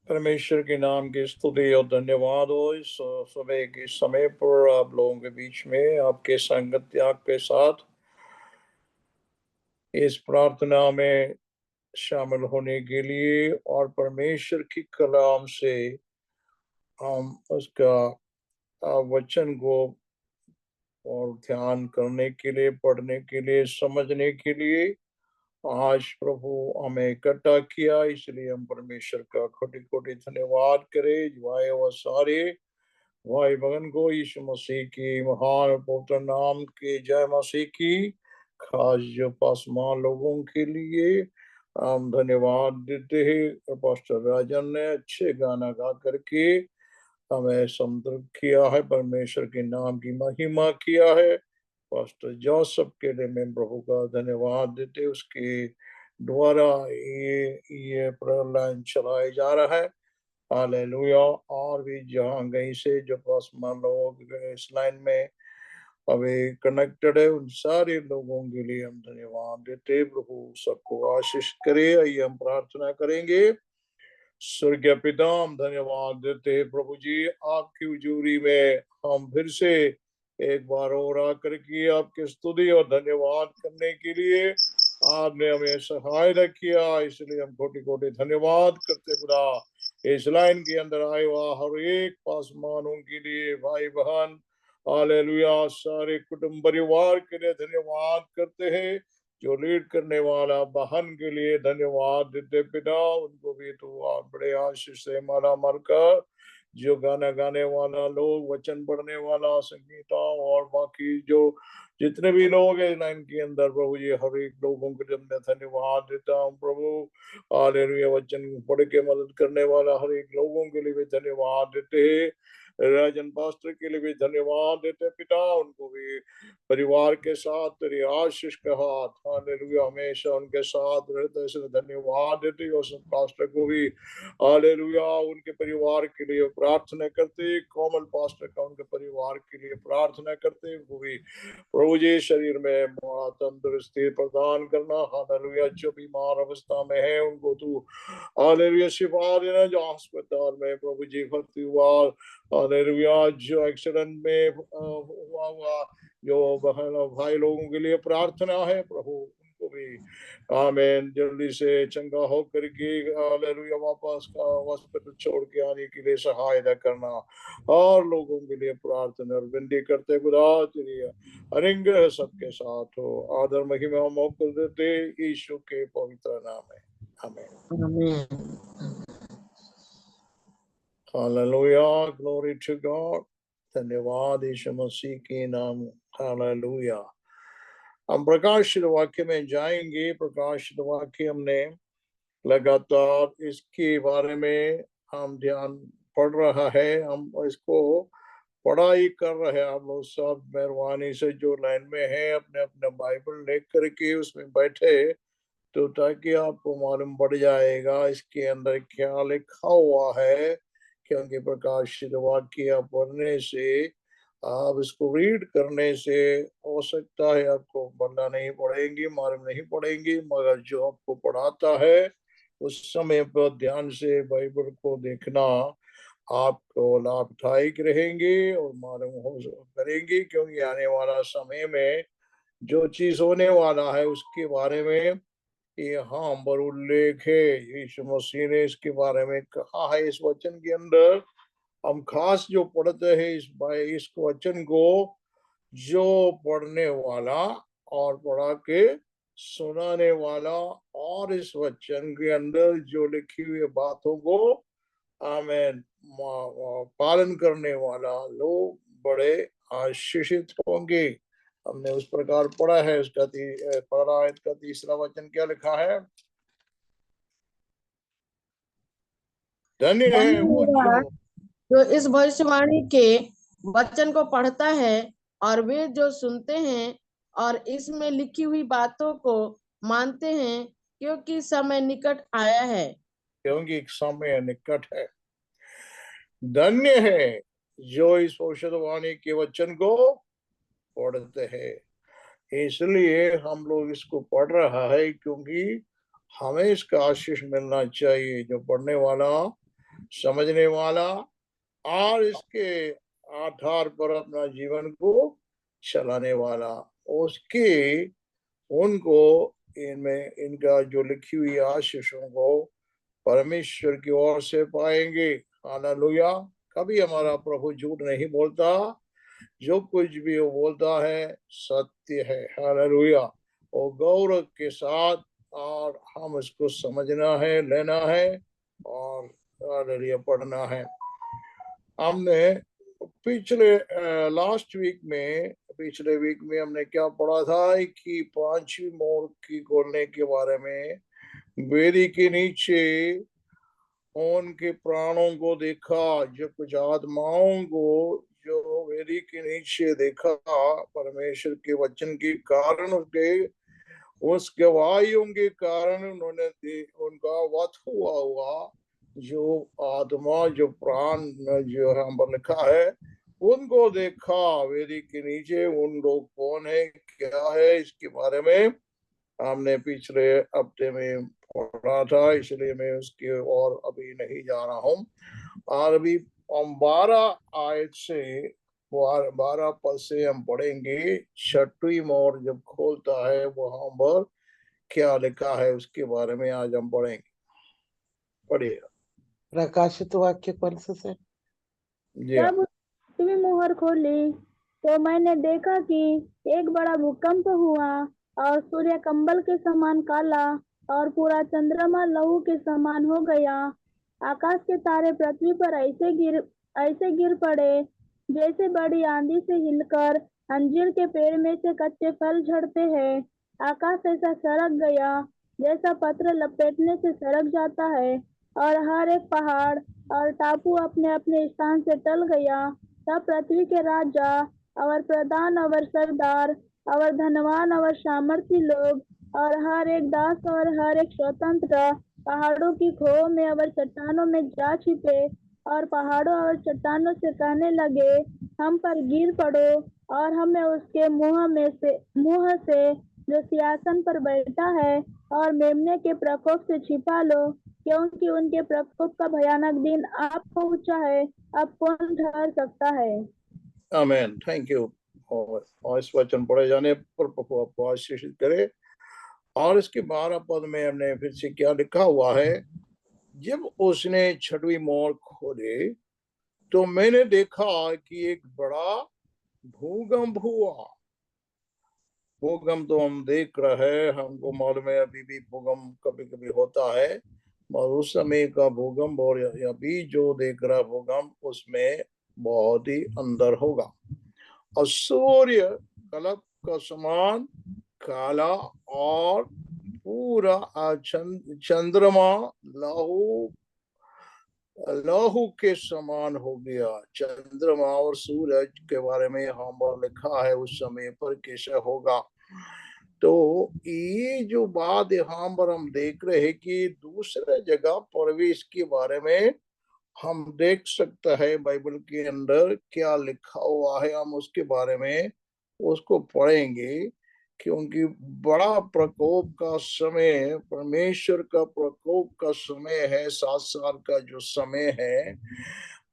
परमेश्वर के नाम की स्तुति और धन्यवाद हो इस सुबह के समय पर आप लोगों के बीच में आपके संगत त्याग के साथ इस प्रार्थना में शामिल होने के लिए और परमेश्वर की कलाम से हम उसका वचन को और ध्यान करने के लिए, पढ़ने के लिए, समझने के लिए आज प्रभु हमें इकट्ठा किया। इसलिए हम परमेश्वर का कोटि कोटि धन्यवाद करें। भाई और सारे भाई बहन को यीशु मसीह की महान पवित्र नाम के जय मसीह की। खास जो पासवान लोगों के लिए हम धन्यवाद देते हैं। पास्टर राजन ने अच्छे गाना गा करके हमें संतृप्त किया है, परमेश्वर के नाम की महिमा किया है। पास्टर जोसेफ के लिए मैं प्रभु का धन्यवाद देते, उसके द्वारा ये प्रेयर लाइन चलाया जा रहा है। हालेलुया। और भी जहाँ कहीं से जो पासवान लोग इस लाइन में अभी कनेक्टेड है, उन सारे लोगों के लिए हम धन्यवाद देते। प्रभु सबको आशीष करे। आइए हम प्रार्थना करेंगे। स्वर्गीय पिता, हम धन्यवाद देते हैं प्रभु जी, आपकी हुजूरी में हम फिर से एक बार और आकर के आपके स्तुति और धन्यवाद करने के लिए आपने हमें सहायता किया, इसलिए हम कोटि कोटि धन्यवाद करते खुदा। इस लाइन के अंदर आए हुआ हर एक पासवानों के लिए, भाई बहन, हालेलुया, सारे कुटुंब परिवार के लिए धन्यवाद करते हैं। जो लीड करने वाला बहन के लिए धन्यवाद देते पिता, उनको भी तो आप बड़े आशीष से माला मार कर, जो गाना गाने वाला लोग, वचन पढ़ने वाला, संगीता और बाकी जो जितने भी लोग हैं लाइन के अंदर प्रभु जी, हर एक लोगों के लिए मैं धन्यवाद देता हूँ प्रभु। हालेलुया, वचन पढ़ के मदद करने वाला हर एक लोगों के लिए भी धन्यवाद देते हैं। राजन पास्टर के लिए भी धन्यवाद देते पिता, उनको भी परिवार के साथ तेरी आशीष का हाथ हालेलुया हमेशा उनके साथ रहते, इसलिए धन्यवाद देते। और सब पास्टर को भी हालेलुया उनके परिवार के लिए प्रार्थना करते, कोमल पास्टर का उनके परिवार के लिए प्रार्थना करते, उनको भी प्रभु जी शरीर में तंदुरुस्ती प्रदान करना। हालेलुया, जो बीमार अवस्था में है उनको तू हालेलुया शिफा देना, जो अस्पताल में प्रभु जी भर्ती हुआ, हालेलुया जो एक्सीडेंट में हुआ जो बहन और भाई लोगों के लिए प्रार्थना है प्रभु, उनको भी आमीन जल्दी से चंगा हो करके हालेलुया वापस का हॉस्पिटल छोड़ के आने के लिए सहायता करना। और लोगों के लिए प्रार्थना और विनती करते खुदा, तेरी अनुग्रह सबके साथ हो। आदर महिमा मौका देते यीशु के पवित्र नाम में, आमीन। Hallelujah, glory to God. धन्यवाद यीशु मसीह के नाम। हालेलुया। हम प्रकाशित वाक्य में जाएंगे। प्रकाशित वाक्य हमने लगातार इसके बारे में हम ध्यान पढ़ रहा है, हम इसको पढ़ाई कर रहे हैं। आप लोग सब मेहरबानी से जो लाइन में है अपने अपने बाइबल लेख करके उसमें बैठे, तो ताकि आपको मालूम पड़ जाएगा इसके अंदर क्या लिखा हुआ है। क्योंकि प्रकाशित वाक्य पढ़ने से, आप इसको रीड करने से हो सकता है आपको पढ़ना नहीं पड़ेंगी, मालूम नहीं पड़ेंगी, मगर जो आपको पढ़ाता है उस समय पर ध्यान से बाइबल को देखना आपको लाभदायक रहेंगे और मालूम हो करेंगे। क्योंकि आने वाला समय में जो चीज होने वाला है उसके बारे में यहाँ पर उल्लेख है। यीशु मसीह ने इसके बारे में कहा है इस वचन के अंदर। हम खास जो पढ़ते हैं इस वचन को, जो पढ़ने वाला और पढ़ा के सुनाने वाला और इस वचन के अंदर जो लिखी हुई बातों को आमेन पालन करने वाला लोग बड़े आशीषित होंगे। हमने उस प्रकार पढ़ा है। उसका पहला आयत का तीसरा वचन क्या लिखा है? धन्य है वो जो इस भविष्यवाणी के वचन को पढ़ता है और वे जो सुनते हैं और इसमें लिखी हुई बातों को मानते हैं, क्योंकि समय निकट आया है। क्योंकि समय निकट है। धन्य है जो इस भविष्यवाणी के वचन को पढ़ते हैं। इसलिए हम लोग इसको पढ़ रहा है क्योंकि हमें इसका आशीष मिलना चाहिए, जो पढ़ने वाला, समझने वाला और इसके आधार पर अपना जीवन को चलाने वाला, उसकी उनको इनमें इनका जो लिखी हुई आशीषों को परमेश्वर की ओर से पाएंगे। हालेलुया। कभी हमारा प्रभु झूठ नहीं बोलता, जो कुछ भी वो बोलता है सत्य है। हालेलुया। और गौरव के साथ, और हम इसको समझना है, लेना है और हालेलुया पढ़ना है। हमने पिछले वीक में हमने क्या पढ़ा था कि पांचवी मोर की खोलने के बारे में। वेदी के नीचे उनके प्राणों को देखा, जो कुछ आत्माओं को जो वेदी के नीचे देखा, परमेश्वर के वचन के कारण, उस गवाहियों के कारण उनका वध हुआ। जो आत्मा, जो प्राण, जो हम पर लिखा है, उनको देखा वेदी के नीचे। उन लोग कौन है, क्या है, इसके बारे में हमने पिछले हफ्ते में पढ़ा था, इसलिए मैं उसकी और अभी नहीं जा रहा हूँ। और अभी हम 12 पद से हम पढ़ेंगे। छठवीं मोर जब खोलता है वहां पर क्या लिखा है उसके बारे में आज हम पढ़ेंगे। पढ़िए प्रकाशित वाक्य कौन से? जी हाँ। जब सातवीं मोहर खोली तो मैंने देखा कि एक बड़ा भूकंप हुआ और सूर्य कंबल के समान काला और पूरा चंद्रमा लहू के समान हो गया। आकाश के तारे पृथ्वी पर ऐसे गिर पड़े जैसे बड़ी आंधी से हिलकर अंजीर के पेड़ में से कच्चे फल झड़ते हैं। आकाश ऐसा सरक गया जैसा पत्र लपेटने से सरक जाता है, और हर एक पहाड़ और टापू अपने अपने स्थान से टल गया। तब पृथ्वी के राजा और प्रधान और सरदार और धनवान और सामर्थी लोग और हर एक दास और हर एक स्वतंत्र पहाड़ों की खोह में और चट्टानों में जा छिपे और पहाड़ों और चट्टानों से कहने लगे, हम पर गिर पड़ो और हमें उसके मुंह से जो सिंहासन पर बैठा है और मेमने के प्रकोप से छिपा लो, क्योंकि उनके प्रकोप का भयानक दिन आप पहुंचा है। अब कौन ठहर सकता है? आमीन। Thank you. और इस वचन पढ़े जाने पर प्रभु आपको आशीषित करे। और इसके 12 पद में हमने फिर से क्या लिखा हुआ है। जब उसने छठवीं मोहर खोली तो मैंने देखा कि एक बड़ा भूकंप हुआ। भूकंप तो हम देख रहे हैं, हमको मालूम है अभी भी भूकंप कभी कभी होता है, और उस समय का भूकंप और अभी जो देख रहा भूकंप उसमें बहुत ही अंदर होगा। और सूर्य कलप का समान काला और पूरा चंद्रमा लहू के समान हो गया। चंद्रमा और सूरज के बारे में हम लिखा है उस समय पर कैसा होगा। तो ये जो बात यहाँ पर हम देख रहे हैं कि दूसरे जगह प्रवेश के बारे में हम देख सकते हैं बाइबल के अंदर क्या लिखा हुआ है, हम उसके बारे में उसको पढ़ेंगे। क्योंकि बड़ा प्रकोप का समय, परमेश्वर का प्रकोप का समय है, 7 साल का जो समय है,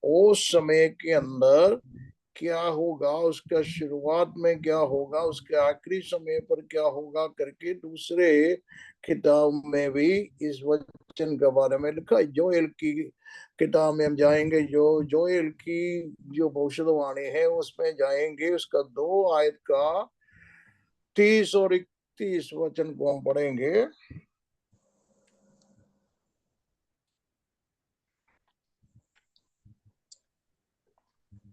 उस समय के अंदर क्या होगा, उसका शुरुआत में क्या होगा, उसके आखिरी समय पर क्या होगा करके दूसरे किताब में भी इस वचन के बारे में लिखा है। जोएल की किताब में हम जाएंगे, जो जोएल की जो भविष्यवाणी है उसमें जाएंगे, उसका 2 आयत का 30 और 31 वचन को हम पढ़ेंगे।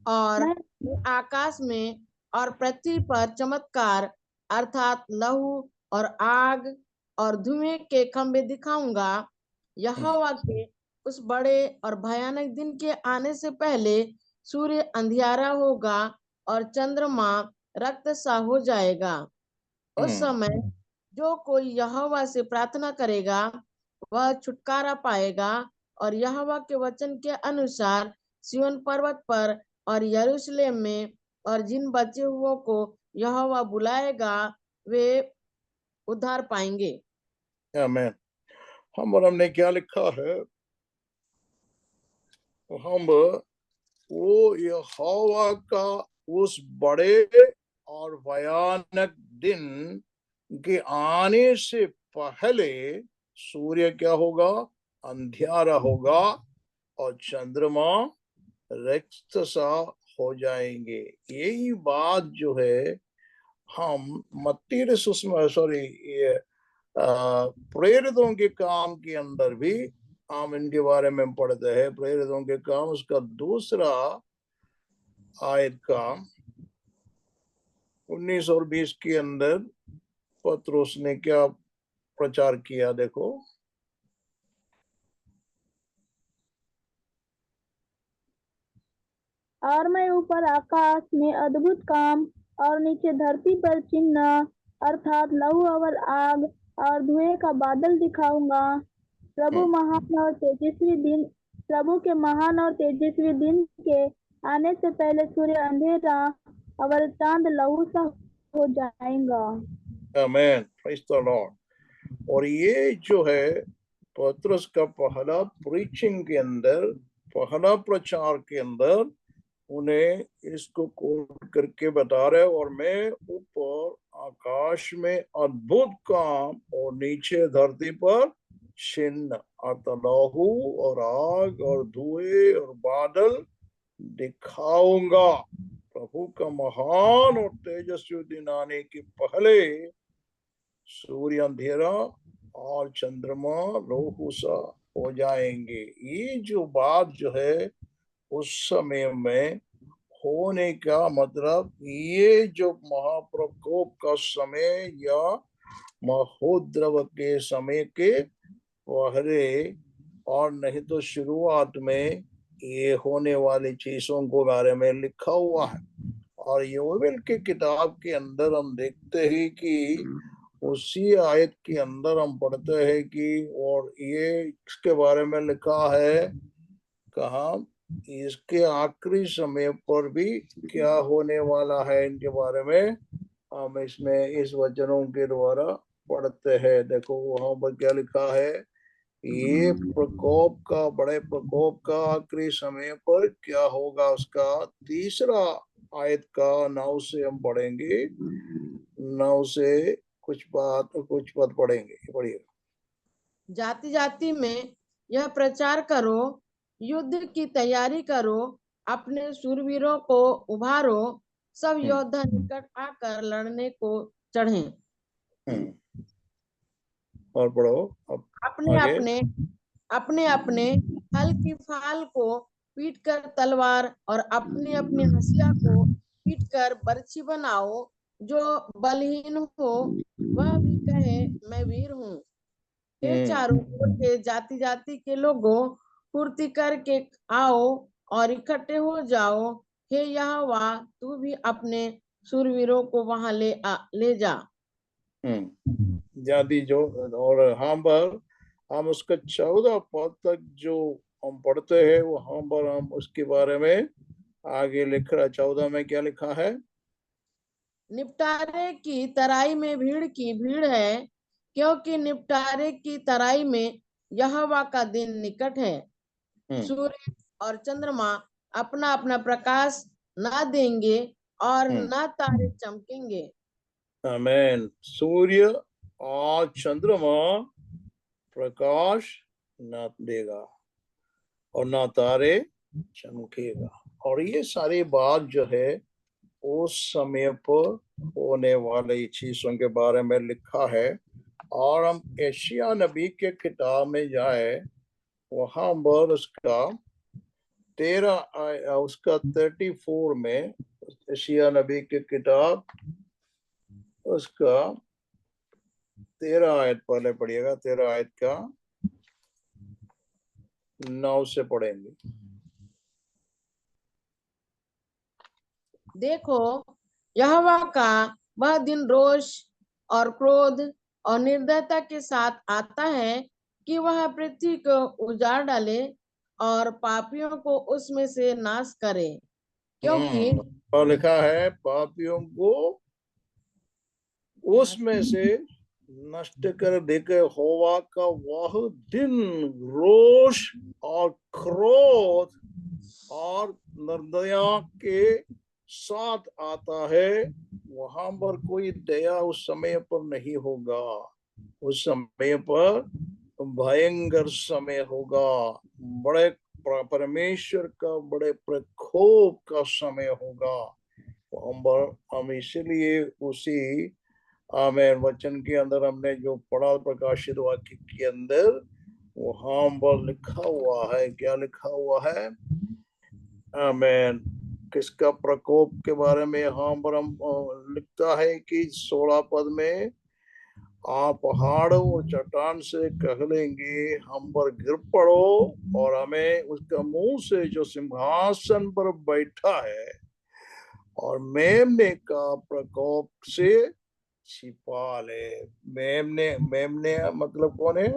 और आकाश में और पृथ्वी पर चमत्कार अर्थात लहू और आग और धुएं के खंभे दिखाऊंगा। यहोवा के उस बड़े और भयानक दिन के आने से पहले सूर्य अंधियारा होगा और चंद्रमा रक्त सा हो जाएगा। उस समय जो कोई यहोवा से प्रार्थना करेगा वह छुटकारा पाएगा, और यहोवा के वचन के अनुसार सिय्योन पर्वत पर और यरूशलेम में और जिन बचे हुओं को यहोवा बुलाएगा वे उद्धार पाएंगे। आमीन। हमने क्या लिखा है, हम वो यहोवा का उस बड़े और भयानक दिन के आने से पहले सूर्य क्या होगा, अंधियारा होगा और चंद्रमा रिक्त सा हो जाएंगे। यही बात जो है हम मत्ती रसूल सॉरी ये प्रेरितों के काम के अंदर भी हम इनके बारे में पढ़ते हैं। प्रेरितों के काम उसका दूसरा आयत का 19 और 20 के अंदर पतरस ने क्या प्रचार किया, देखो। और मैं ऊपर आकाश में अद्भुत काम और नीचे धरती पर चिन्ह अर्थात लहू और आग और धुएं का बादल दिखाऊंगा। प्रभु के महान और तेजस्वी दिन के आने से पहले सूर्य अंधेरा और चांद लहू सा हो जाएगा। आमीन, प्रेज द लॉर्ड। और ये जो है पतरस का पहला प्रीचिंग के अंदर, पहला प्रचार के अंदर उन्हें इसको कोट करके बता रहे, और मैं ऊपर आकाश में अद्भुत काम और नीचे धरती पर चिन्ह अर्थात लहू और आग और धुएं और बादल दिखाऊंगा। प्रभु का महान और तेजस्वी दिन आने के पहले सूर्य अंधेरा और चंद्रमा लहू सा हो जाएंगे। ये जो बात जो है उस समय में होने का मतलब, ये जो महाप्रकोप का समय या महोद्रव के समय के पहले और नहीं तो शुरुआत में ये होने वाली चीजों के बारे में लिखा हुआ है। और योवेल के किताब के अंदर हम देखते हैं कि उसी आयत के अंदर हम पढ़ते हैं कि और ये इसके बारे में लिखा है, कहा इसके आखिरी समय पर भी क्या होने वाला है, इनके बारे में हम इसमें इस वचनों के द्वारा पढ़ते हैं। देखो वहां पर क्या लिखा है, ये प्रकोप का, बड़े प्रकोप का आखिरी समय पर क्या होगा, उसका तीसरा आयत का 9 से हम पढ़ेंगे, 9 से कुछ पद पढ़ेंगे। पढ़िए। जाति जाति में यह प्रचार करो, युद्ध की तैयारी करो, अपने शूरवीरों को उभारो, सब योद्धा निकट आकर लड़ने को चढ़े। और पढ़ो अब अपने आगे। अपने अपने हल की फाल को पीट कर तलवार और अपनी अपनी हसिया को पीट कर बर्छी बनाओ। जो बलहीन हो वह भी कहे मैं वीर हूँ। हे चारों ओर के जाति जाति के लोगों, फुर्ती करके आओ और इकट्ठे हो जाओ। हे यहोवा, तू भी अपने शूरवीरों को वहां ले जा। जाति जो, और हम उसका 14 पद तक जो हम पढ़ते हैं वहां पर हम उसके बारे में आगे लिख रहा। 14 में क्या लिखा है, निपटारे की तराई में भीड़ की भीड़ है, क्योंकि निपटारे की तराई में यहोवा का दिन निकट है। सूर्य और चंद्रमा अपना अपना प्रकाश ना देंगे और ना तारे चमकेंगे। आमीन। सूर्य और चंद्रमा प्रकाश न देगा और ना तारे चमकेगा। और ये सारी बात जो है उस समय पर होने वाली चीजों के बारे में लिखा है। और हम एशिया नबी के किताब में जाए, वहां पर उसका 34 में, एशिया नबी की किताब उसका 13 आयत पहले पढ़िएगा, 13 आयत का 9 से पढ़ेंगे। देखो, यहोवा का वह दिन रोष और क्रोध और निर्दयता के साथ आता है कि वह पृथ्वी को उजाड़ डाले और पापियों को उसमें से नाश करे। क्योंकि और लिखा है पापियों को उसमें से नष्ट कर देकर होवा का वह दिन रोष और क्रोध और निर्दया के साथ आता है। वहां पर कोई दया उस समय पर नहीं होगा। उस समय पर भयंकर समय होगा, बड़े परमेश्वर का बड़े प्रकोप का समय होगा। हम इसलिए उसी आमेन वचन के अंदर हमने जो पढ़ा प्रकाशित वाक्य के अंदर, वहां पर लिखा हुआ है, क्या लिखा हुआ है? आमेन। किसका प्रकोप के बारे में यहाँ पर हम लिखता है कि 16 पद में, आप पहाड़ों और चट्टान से कह लेंगे हम पर गिर पड़ो, और हमें उसका मुंह से जो सिंहासन पर बैठा है और मेमने का प्रकोप से छिपा ले। मेमने मतलब कौन है?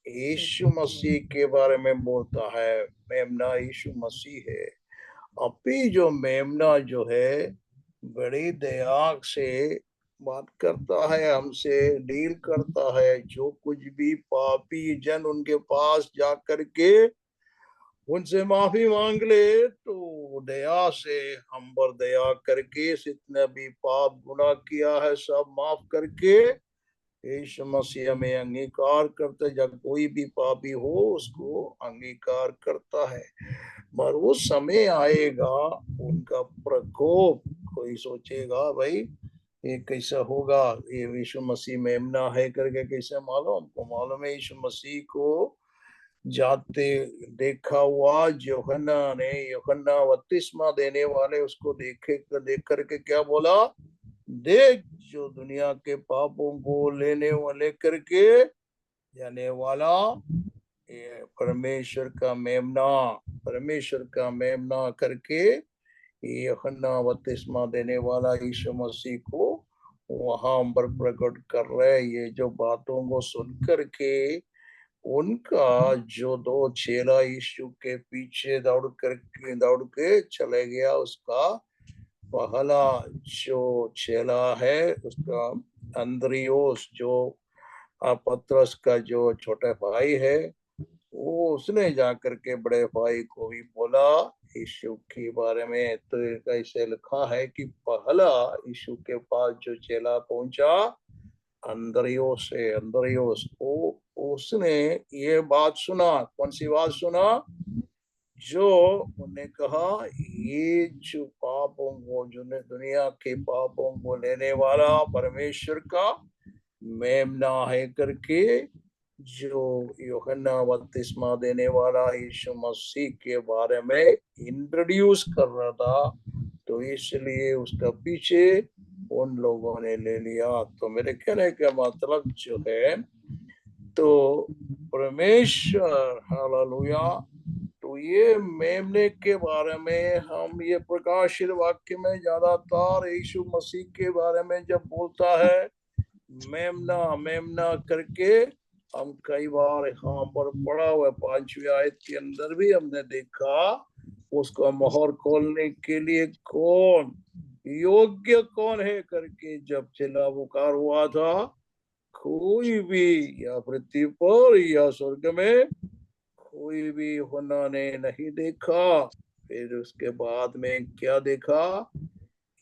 यीशु मसीह के बारे में बोलता है। मेमना यीशु मसीह है। अभी जो मेमना जो है बड़ी दया से बात करता है, हमसे डील करता है। जो कुछ भी पापी जन उनके पास जा करके उनसे माफी मांग ले, तो दया से हम पर दया करके जितने भी पाप गुनाह किया है सब माफ करके यीशु मसीह में अंगीकार करते। जब कोई भी पापी हो उसको अंगीकार करता है। पर वो समय आएगा उनका प्रकोप। कोई सोचेगा भाई ये कैसा होगा, ये यीशु मसीह मेमना है करके कैसे मालूम? हमको मालूम है यीशु मसीह को जाते देखा हुआ यूहन्ना बपतिस्मा देने वाले उसको देख करके क्या बोला? देख, जो दुनिया के पापों को लेने वाले करके जाने वाला, ये परमेश्वर का मेमना करके यूहन्ना बपतिस्मा देने वाला यीशु मसीह को वहां पर प्रकट कर रहे। ये जो बातों को सुन करके उनका जो दो चेला यीशु के पीछे दौड़ के चले गया, उसका पहला जो चेला है उसका अंद्रियोस, जो पतरस का जो छोटा भाई है, वो उसने जाकर के बड़े भाई को भी बोला यीशु के बारे में। तो ऐसे लिखा है कि पहला यीशु के पास जो चेला पहुंचा अंद्रियोस उसने ये बात सुना। कौन सी बात सुना? जो उन्होंने कहा ये जो पापों को, जो दुनिया के पापों को लेने वाला परमेश्वर का मेमना है करके जो यूहन्ना बपतिस्मा देने वाला यीशु मसीह के बारे में इंट्रोड्यूस कर रहा था, तो इसलिए उसका पीछे उन लोगों ने ले लिया। तो मेरे कहने का मतलब जो है, तो परमेश्वर, हालेलुया, तो ये मेमने के बारे में हम ये प्रकाशित वाक्य में ज्यादातर यीशु मसीह के बारे में जब बोलता है मेमना करके, हम कई बार यहाँ पर पढ़ा हुआ 5वीं आयत के अंदर भी हमने देखा, उसको मोहर खोलने के लिए कौन योग्य कौन है करके जब चिल्ला पुकार हुआ था, कोई भी या पृथ्वी पर या स्वर्ग में कोई भी उन्होंने नहीं देखा। फिर उसके बाद में क्या देखा?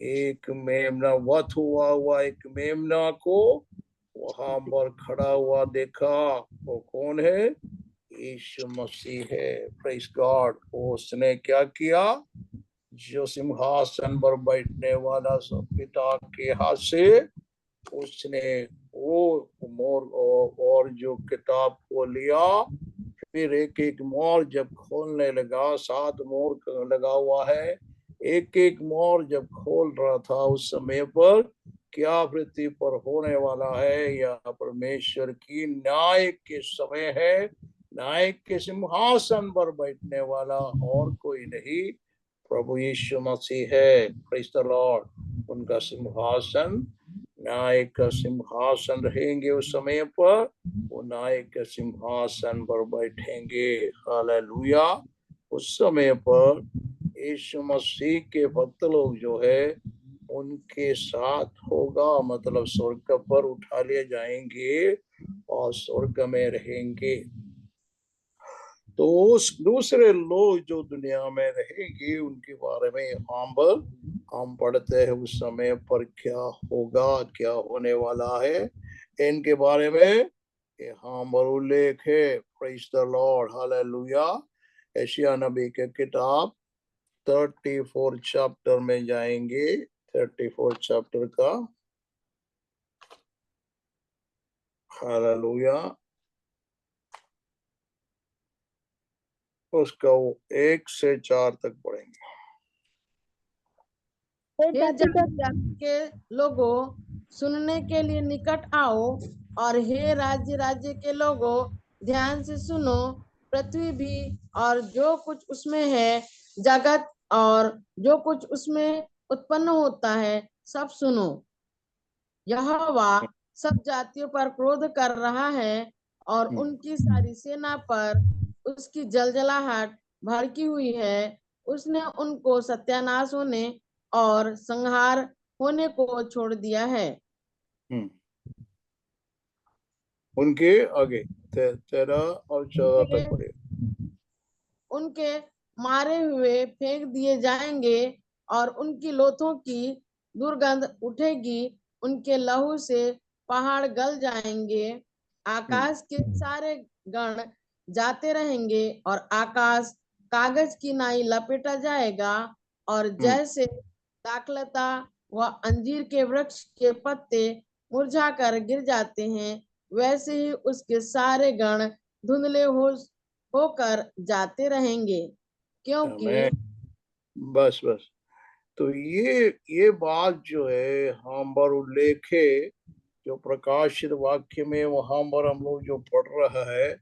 एक मेमना वध हुआ एक मेमना को वहां पर खड़ा हुआ देखा। वो कौन है? यीशु मसीह है। Praise God. उसने क्या किया? जो सिंहासन पर बैठने वाला सब पिता के हाथ से उसने वो मोर और जो किताब को लिया, फिर एक एक मोर जब खोलने लगा, 7 मोर लगा हुआ है, एक एक मोर जब खोल रहा था उस समय पर क्या पृथ्वी पर होने वाला है? या परमेश्वर की न्याय के समय है। न्याय के सिंहासन पर बैठने वाला और कोई नहीं, प्रभु यीशु मसीह है। Praise the Lord. उनका सिंहासन, न्याय का सिंहासन रहेंगे उस समय पर, वो न्याय के सिंहासन पर बैठेंगे। हालेलुया। उस समय पर यीशु मसीह के भक्त लोग जो है उनके साथ होगा, मतलब स्वर्ग पर उठा लिए जाएंगे और स्वर्ग में रहेंगे। तो उस दूसरे लोग जो दुनिया में रहेंगे उनके बारे में हम पढ़ते हैं उस समय पर क्या होगा, क्या होने वाला है, इनके बारे में यहाँ पर उल्लेख है। Praise the Lord, hallelujah. यशायाह नबी के किताब 34 चैप्टर में जाएंगे, 34 चैप्टर का, हालेलुया। उसका 1 से 4 तक पढ़ेंगे। हे हे जाति जाति जाति के लोगों, सुनने के लिए निकट आओ, और हे राज्य राज्य के लोगों, ध्यान से सुनो। पृथ्वी भी और जो कुछ उसमें है, जगत और जो कुछ उसमें उत्पन्न होता है, सब सुनो। यहोवा सब जातियों पर क्रोध कर रहा है, और उनकी सारी सेना पर उसकी जलजलाहट भड़की हुई है। उसने उनको सत्यानाश होने और संहार होने को छोड़ दिया है। उनके आगे 13 और 14 तक पढ़े। उनके मारे हुए फेंक दिए जाएंगे, और उनकी लोथों की दुर्गंध उठेगी। उनके लहू से पहाड़ गल जाएंगे। आकाश के सारे गण जाते रहेंगे, और आकाश कागज की नाई लपेटा जाएगा। और जैसे दाखलता व अंजीर के वृक्ष के पत्ते मुरझाकर गिर जाते हैं, वैसे ही उसके सारे गण धुंधले होकर जाते रहेंगे, क्योंकि बस बस। तो ये बात जो है हम पर उल्लेख है, जो प्रकाशित वाक्य में वहां पर हम लोग जो पढ़ रहा है,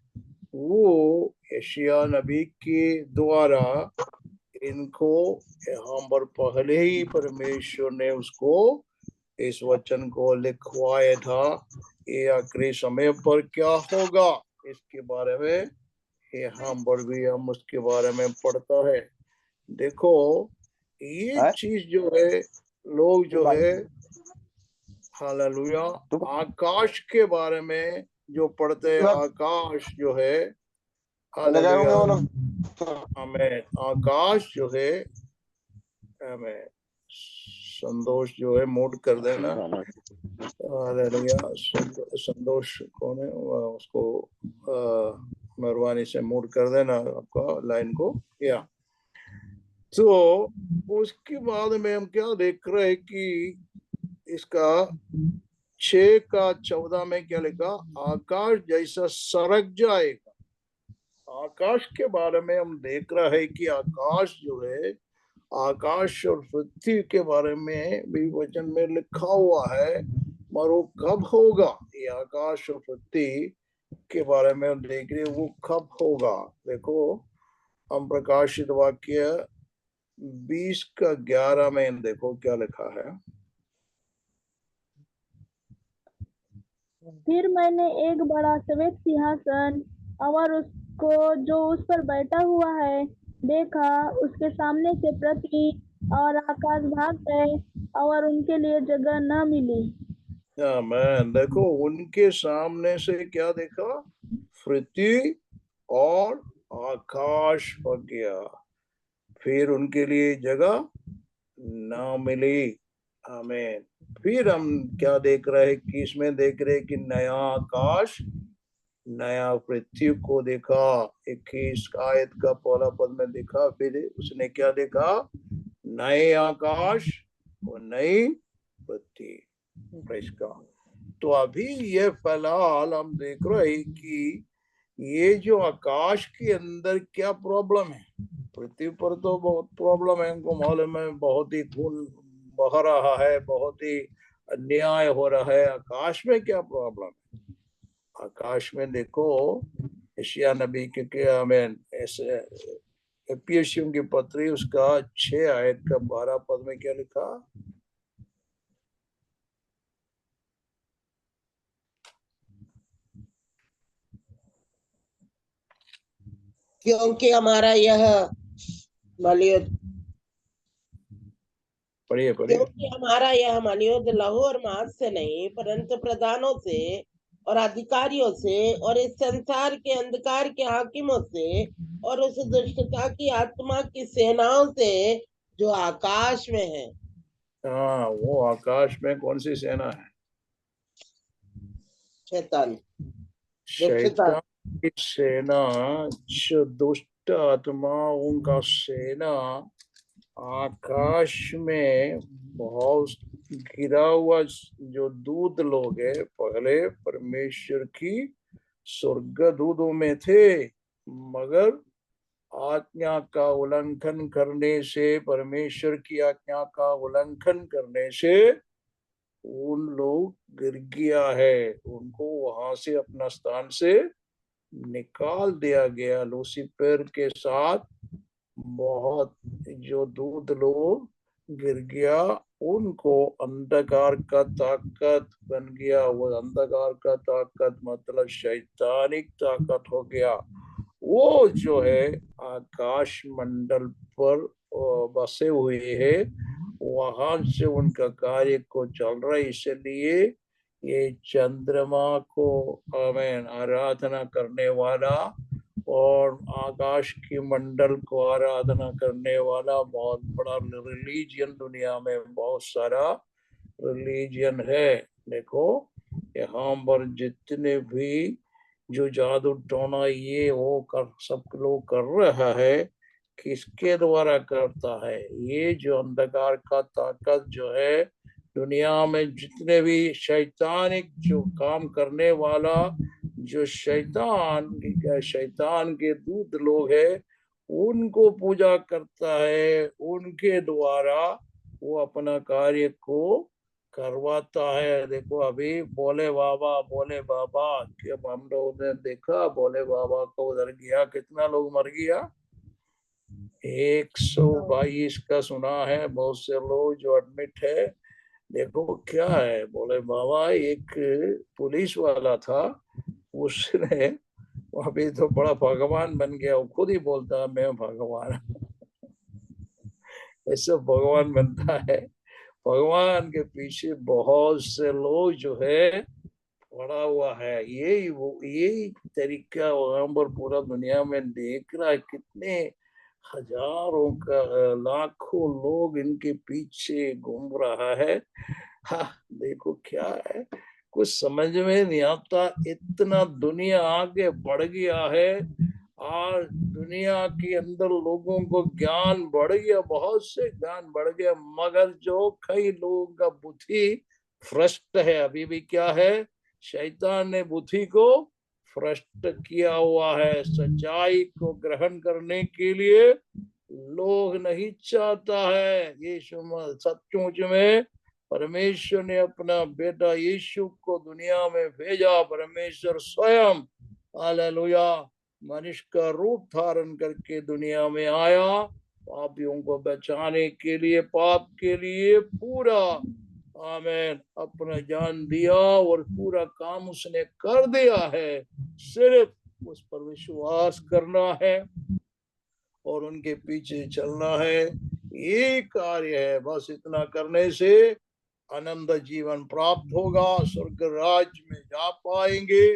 वो यशायाह नबी के द्वारा इनको यहाँ पर पहले ही परमेश्वर ने उसको इस वचन को लिखवाया था। ये आखिरी समय पर क्या होगा इसके बारे में यहाँ पर भी हम उसके बारे में पढ़ता है। देखो ये चीज जो है, लोग जो है, हालेलुया, आकाश के बारे में जो पढ़ते हैं, आकाश जो है, हालेलुया, हमें आकाश जो है, हमें संतोष जो है मूड कर देना। हालेलुया, संतोष कौन है उसको मेहरबानी से मूड कर देना आपका लाइन को। या तो उसके बाद में हम क्या देख रहे हैं कि इसका 6 का 14 में क्या लिखा, आकाश जैसा सरक जाएगा। आकाश के बारे में हम देख रहे हैं कि आकाश जो है, आकाश और पृथ्वी के बारे में भी वचन में लिखा हुआ है, मगर वो कब होगा, ये आकाश और पृथ्वी के बारे में हम देख रहे हैं, वो कब होगा। देखो हम प्रकाशित वाक्य 20 का 11 में देखो क्या लिखा है। फिर मैंने एक बड़ा श्वेत सिंहासन और उसको जो उस पर बैठा हुआ है देखा। उसके सामने से पृथ्वी और आकाश भाग गए, और उनके लिए जगह न मिली। आमीन। देखो उनके सामने से क्या देखा, पृथ्वी और आकाश हो गया, फिर उनके लिए जगह ना मिली। आमीन। फिर हम क्या देख रहे हैं कि इसमें देख रहे हैं कि नया आकाश नया पृथ्वी को देखा। 21 आयत का पहला पद में देखा, फिर उसने क्या देखा, नए आकाश और नई पृथ्वी। प्रेस का। तो अभी ये फिलहाल हम देख रहे हैं कि ये जो आकाश के अंदर क्या प्रॉब्लम है। पृथ्वी पर तो बहुत प्रॉब्लम है, हमको मालूम है, बहुत ही खून बह रहा है, बहुत ही अन्याय हो रहा है। आकाश में क्या प्रॉब्लम है? आकाश में देखो यशायाह नबी के आमीन ऐसे एफिसियों की पत्री उसका 6 आयत का 12 पद में क्या लिखा, क्योंकि हमारा यह मालियत पढ़िए पढ़िए। क्योंकि हमारा यह मनोयुद्ध लहू और मांस से नहीं परंतु प्रधानों से और अधिकारियों से और इस संसार के अंधकार के हाकिमों से और उस दुष्टता की आत्मा की सेनाओं से जो आकाश में है। हाँ, वो आकाश में कौन सी सेना है? शैतान, शैतान की सेना, जो दुष्ट आत्माओं का सेना आकाश में बहुत गिरा हुआ जो दूत लोग है, पहले परमेश्वर की स्वर्गदूतों में थे, मगर आज्ञा का उल्लंघन करने से, परमेश्वर की आज्ञा का उल्लंघन करने से उन लोग गिर गया है। उनको वहां से, अपना स्थान से निकाल दिया गया। लूसीफर के साथ बहुत जो दूत लोग गिर गया, उनको अंधकार का ताकत बन गया। वो अंधकार का ताकत मतलब शैतानिक ताकत हो गया। वो जो है आकाश मंडल पर बसे हुए है, वहां से उनका कार्य को चल रहा है। इसलिए ये चंद्रमा को आमीन आराधना करने वाला और आकाश की मंडल को आराधना करने वाला बहुत बड़ा रिलीजियन, दुनिया में बहुत सारा रिलीजियन है। देखो यहाँ पर जितने भी जो जादू टोना ये वो कर सब लोग कर रहा है, किसके द्वारा करता है? ये जो अंधकार का ताकत जो है, दुनिया में जितने भी शैतानिक जो काम करने वाला, जो शैतान के दूत लोग है, उनको पूजा करता है। उनके द्वारा वो अपना कार्य को करवाता है। देखो अभी भोले बाबा कि अब हम लोग ने देखा, भोले बाबा को उधर गया, कितना लोग मर गया, 122 का सुना है। बहुत से लोग जो एडमिट है। देखो क्या है, भोले बाबा एक पुलिस वाला था, उसने अभी तो बड़ा भगवान बन गया। वो खुद ही बोलता है मैं भगवान। ऐसा भगवान बनता है। भगवान के पीछे बहुत से लोग जो है पड़ा हुआ है। यही तरीका वहां पर पूरा दुनिया में देख रहा है। कितने हजारों का, लाखों लोग इनके पीछे घूम रहा है। हाँ, देखो क्या है, कुछ समझ में नहीं आता। इतना दुनिया आगे बढ़ गया है। आज दुनिया के अंदर लोगों को ज्ञान बढ़ गया, बहुत से ज्ञान बढ़ गया, मगर जो कई लोगों का बुद्धि भ्रष्ट है। अभी भी क्या है, शैतान ने बुद्धि को भ्रष्ट किया हुआ है। सच्चाई को ग्रहण करने के लिए लोग नहीं चाहता है। यीशु सचमुच में परमेश्वर ने अपना बेटा यीशु को दुनिया में भेजा। परमेश्वर स्वयं हालेलुया मनुष्य का रूप धारण करके दुनिया में आया, पापियों को बचाने के लिए, पाप के लिए पूरा आमीन अपना जान दिया और पूरा काम उसने कर दिया है। सिर्फ उस पर विश्वास करना है और उनके पीछे चलना है, ये कार्य है। बस इतना करने से आनंद जीवन प्राप्त होगा, स्वर्ग राज्य में जा पाएंगे।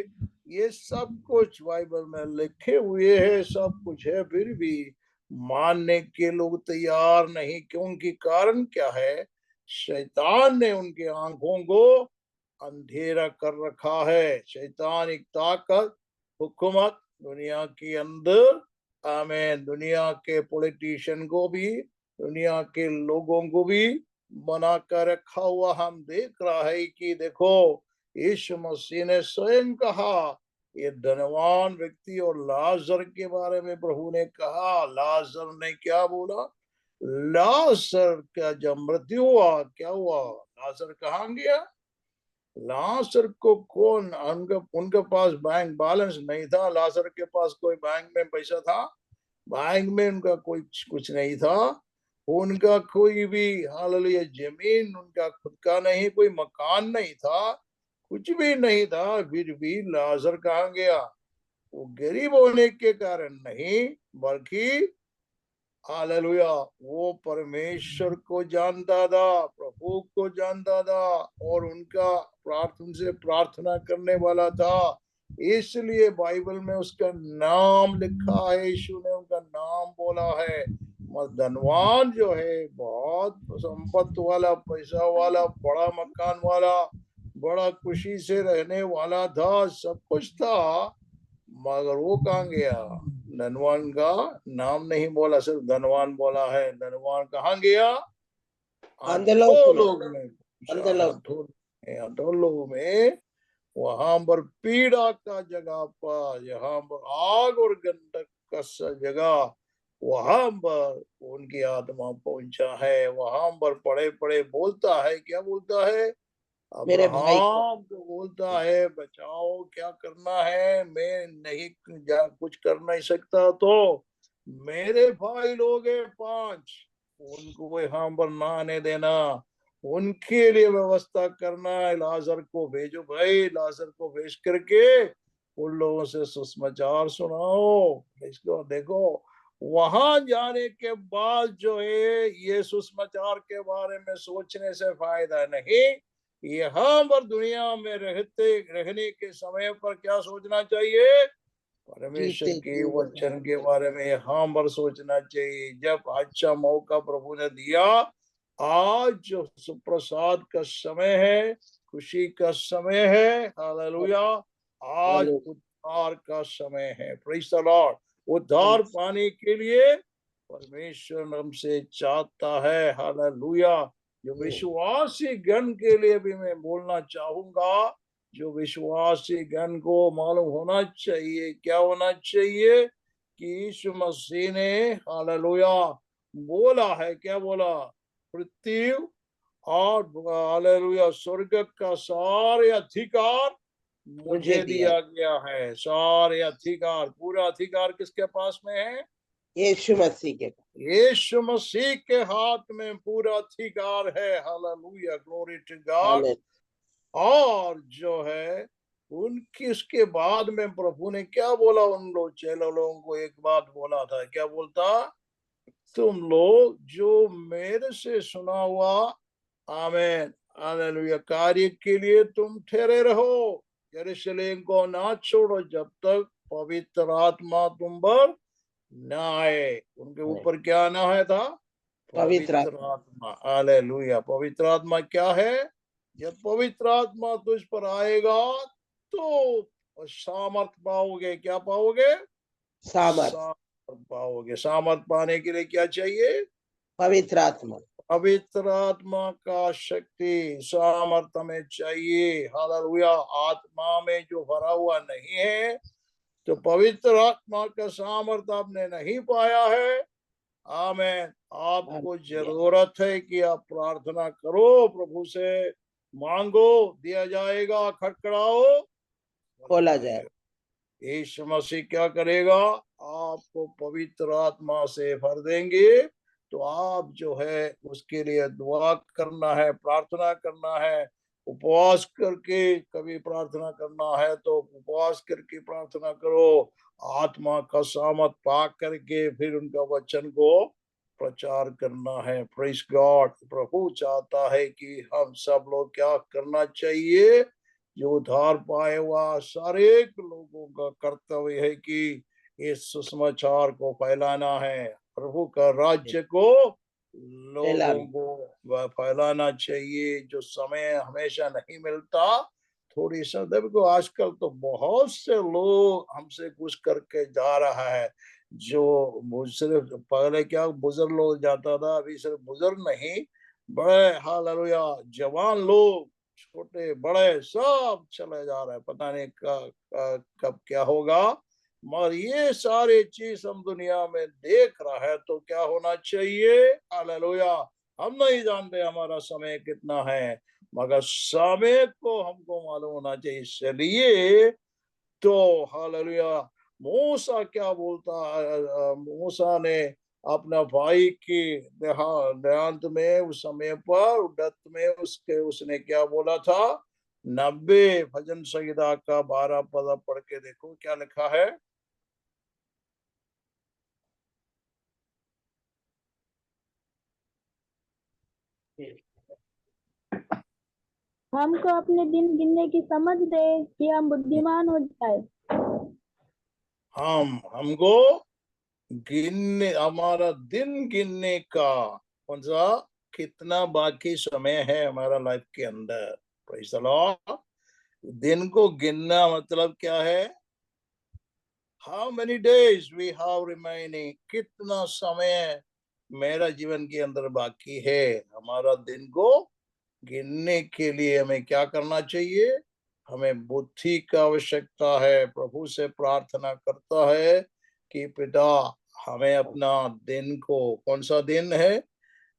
ये सब कुछ बाइबल में लिखे हुए है, सब कुछ है, फिर भी मानने के लोग तैयार नहीं। क्योंकि कारण क्या है, शैतान ने उनके आंखों को अंधेरा कर रखा है। शैतान एक ताकत, हुकूमत दुनिया के अंदर आमीन दुनिया के पॉलिटिशियन को भी, दुनिया के लोगों को भी बना कर रखा हुआ हम देख रहा है। कि देखो यीशु मसीह ने स्वयं कहा, ये धनवान व्यक्ति और लाजर के बारे में प्रभु ने कहा। लाजर ने क्या बोला, लाजर का जब मृत्यु हुआ क्या हुआ, लाजर कहाँ गया? लाजर को कौन, उनके पास बैंक बैलेंस नहीं था। लाजर के पास कोई बैंक में पैसा था? बैंक में उनका कोई कुछ नहीं था। उनका कोई भी हालेलुया जमीन उनका खुद का नहीं, कोई मकान नहीं था, कुछ भी नहीं था। फिर भी लाजर कहाँ गया? वो गरीब होने के कारण नहीं, बल्कि हालेलुया, वो परमेश्वर को जानता था, प्रभु को जानता था और उनका उनसे प्रार्थना करने वाला था। इसलिए बाइबल में उसका नाम लिखा है, यीशु ने उनका नाम बोला है। धनवान जो है, बहुत संपत्ति वाला, पैसा वाला, बड़ा मकान वाला, बड़ा खुशी से रहने वाला था, सब कुछ था, मगर वो कहाँ गया? धनवान का नाम नहीं बोला, सिर्फ धनवान बोला है। धनवान कहाँ गया? अंधलोक में, लोग में अंधलोक। लोगों में, वहां पर पीड़ा का जगह पर, यहाँ पर आग और गंधक का जगह, वहां पर उनकी आत्मा पहुंचा है। वहां पर पड़े पड़े बोलता है, क्या बोलता है? मेरे भाई को अब्राहम तो बोलता है, बचाओ, क्या करना है? मैं नहीं कुछ कर नहीं सकता, तो मेरे भाई लोग हैं 5, उनको यहाँ पर ना आने देना, उनके लिए व्यवस्था करना है। लाजर को भेजो भाई, लाजर को भेज करके उन लोगों से सुसमाचार सुनाओ। इसको देखो, वहां जाने के बाद जो है, ये सुसमाचार के बारे में सोचने से फायदा नहीं। यहाँ पर दुनिया में रहने के समय पर क्या सोचना चाहिए? परमेश्वर जीते के जी वचन के बारे में यहाँ पर सोचना चाहिए। जब अच्छा मौका प्रभु ने दिया, आज जो सुप्रसाद का समय है, खुशी का समय है, हालेलुया, आज उद्धार का समय है। Praise the Lord. उद्धार पाने के लिए परमेश्वर हमसे चाहता है, हालेलुया। जो विश्वासी गण के लिए भी मैं बोलना चाहूंगा, जो विश्वासी गण को मालूम होना चाहिए, क्या होना चाहिए? कि यीशु मसीह ने, हालेलुया, बोला है, क्या बोला? पृथ्वी और हालेलुया स्वर्ग का सारे अधिकार मुझे दिया गया है। सारे अधिकार, पूरा अधिकार किसके पास में है? यीशु मसीह के। यीशु मसीह के हाथ में पूरा अधिकार है। Hallelujah, glory to God. और जो है, उनकी उसके बाद में प्रभु ने क्या बोला? उन चेलों लोगों को एक बात बोला था, क्या बोलता? तुम लोग जो मेरे से सुना हुआ, आमीन, हालेलुया, कार्य के लिए तुम ठहरे रहो। यरूशलेम को ना छोड़ो जब तक पवित्र आत्मा तुम पर ना आए। उनके ऊपर क्या आना है था? पवित्र आत्मा। हालेलुया। पवित्र आत्मा क्या है? जब पवित्र आत्मा तुझ पर आएगा तो सामर्थ पाओगे। क्या पाओगे? सामर्थ। पाओगे। सामर्थ पाने के लिए क्या चाहिए? पवित्र आत्मा। पवित्र आत्मा का शक्ति, सामर्थ हमें चाहिए। हालेलुया। आत्मा में जो भरा हुआ नहीं है, तो पवित्र आत्मा का सामर्थ आपने नहीं पाया है, आमीन, आपको जरूरत है कि आप प्रार्थना करो, प्रभु से मांगो, दिया जाएगा, खटखड़ाओ, खोला जाए। यीशु मसीह क्या करेगा? आपको पवित्र आत्मा से भर देंगे। तो आप जो है, उसके लिए दुआ करना है, प्रार्थना करना है, उपवास करके कभी प्रार्थना करना है तो उपवास करके प्रार्थना करो। आत्मा का सामर्थ पा करके फिर उनका वचन को प्रचार करना है। Praise God. प्रभु चाहता है कि हम सब लोग क्या करना चाहिए? जो उद्धार पाए हुआ सारे लोगों का कर्तव्य है कि इस सुसमाचार को फैलाना है। प्रभु का राज्य को लोगों को फैलाना चाहिए। जो समय हमेशा नहीं मिलता, थोड़ी सा देखो, आजकल तो बहुत से लोग हमसे कुछ करके जा रहा है। जो सिर्फ पहले क्या बुजुर्ग लोग जाता था, अभी सिर्फ बुजुर्ग नहीं, बड़े, हालेलुया, जवान लोग, छोटे बड़े सब चले जा रहे हैं। पता नहीं कब क्या होगा, मगर ये सारे चीज हम दुनिया में देख रहा है। तो क्या होना चाहिए? हालेलुया। हम नहीं जानते हमारा समय कितना है, मगर समय को हमको मालूम होना चाहिए। इसलिए तो हालेलुया, मूसा क्या बोलता है? मूसा ने अपना भाई की देहांत में, उस समय पर डेथ में, उसने क्या बोला था? 90 भजन संहिता का 12 पद पढ़ के देखो क्या लिखा है। हमको अपने दिन गिनने की समझ दे कि हम बुद्धिमान हो जाए। हमको गिनने, हमारा दिन गिनने का कौन सा, कितना बाकी समय है हमारा लाइफ के अंदर। Praise the Lord. दिन को गिनना मतलब क्या है? How many days we have remaining, कितना समय मेरा जीवन के अंदर बाकी है। हमारा दिन को गिनने के लिए हमें क्या करना चाहिए? हमें बुद्धि का आवश्यकता है। प्रभु से प्रार्थना करता है कि पिता हमें अपना दिन को, कौन सा दिन है,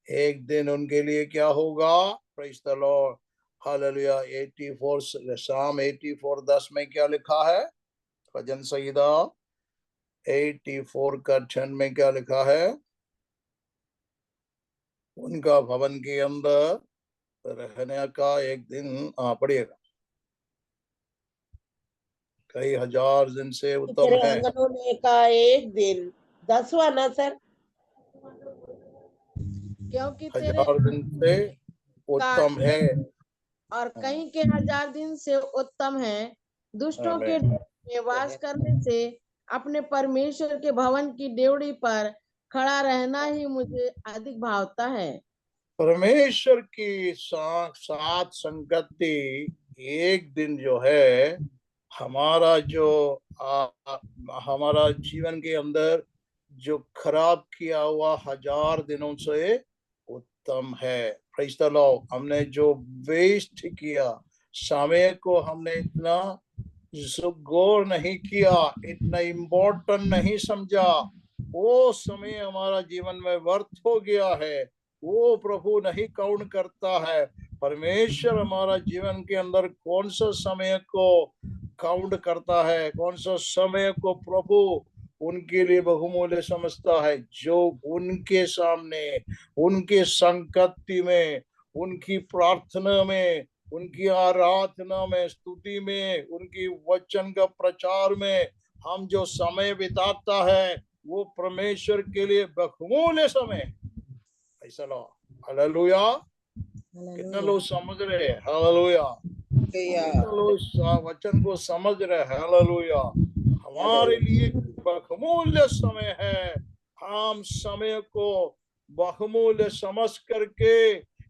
एक दिन उनके लिए क्या होगा? Praise the Lord, hallelujah. 84 साम 84:10 में क्या लिखा है? भजन संहिता 84 का 10 में क्या लिखा है? उनका भवन के अंदर रहने का एक दिन पड़ेगा, कई हजार दिन से उत्तम तेरे है। आंगनों में का एक दिन 10वां ना सर? क्योंकि तेरे हजार दिन से उत्तम का है। और कहीं के 1000 दिन से उत्तम है। दुष्टों के आमीन। में वास करने से अपने परमेश्वर के भवन की डेवढ़ी पर खड़ा रहना ही मुझे अधिक भावता है। परमेश्वर की साथ संगति एक दिन जो है, हमारा जो हमारा जीवन के अंदर जो खराब किया हुआ 1000 दिनों से उत्तम है। Praise the Lord. हमने जो वेस्ट किया समय को, हमने इतना गौर नहीं किया, इतना इम्पोर्टेंट नहीं समझा, वो समय हमारा जीवन में व्यर्थ हो गया है। वो प्रभु नहीं काउंट करता है। परमेश्वर हमारा जीवन के अंदर कौन सा समय को काउंट करता है, कौन सा समय को प्रभु उनके लिए बहुमूल्य समझता है? जो उनके सामने, उनके संगति में, उनकी प्रार्थना में, उनकी आराधना में, स्तुति में, उनकी वचन का प्रचार में हम जो समय बिताता है, वो परमेश्वर के लिए बहुमूल्य समय। ऐसा लो, हालेलुया। कितना लोग समझ रहे हैं? हालेलुया। कितना लोग वचन को समझ रहे हैं? हालेलुया। हमारे लिए बहुमूल्य समय है। हम समय को बहुमूल्य समझ करके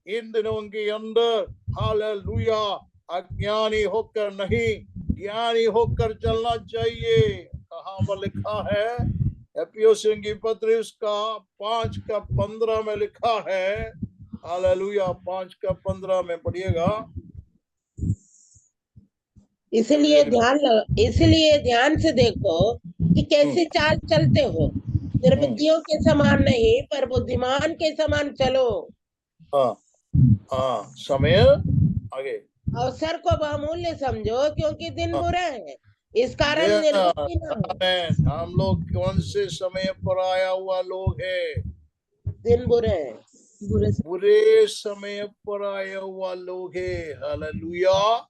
इन दिनों के अंदर, हालेलुया, अज्ञानी होकर नहीं, ज्ञानी होकर चलना चाहिए। कहाँ पर लिखा है? एफिसियों की पत्री उसका 5:15 में लिखा है। हालेलुया। 5:15 में पढ़िएगा। इसलिए ध्यान से देखो कि कैसे चाल चलते हो। निर्बुद्धियों के समान नहीं, पर बुद्धिमान के समान चलो। समय आगे। अवसर को बहुमूल्य समझो, क्योंकि दिन बुरे हैं। इस कारण निर्बुद्धि न हो। हम लोग कौन से समय पर आया हुआ लोग हैं? दिन बुरे हैं, बुरे समय पर आया हुआ लोग हैं। हालेलुया।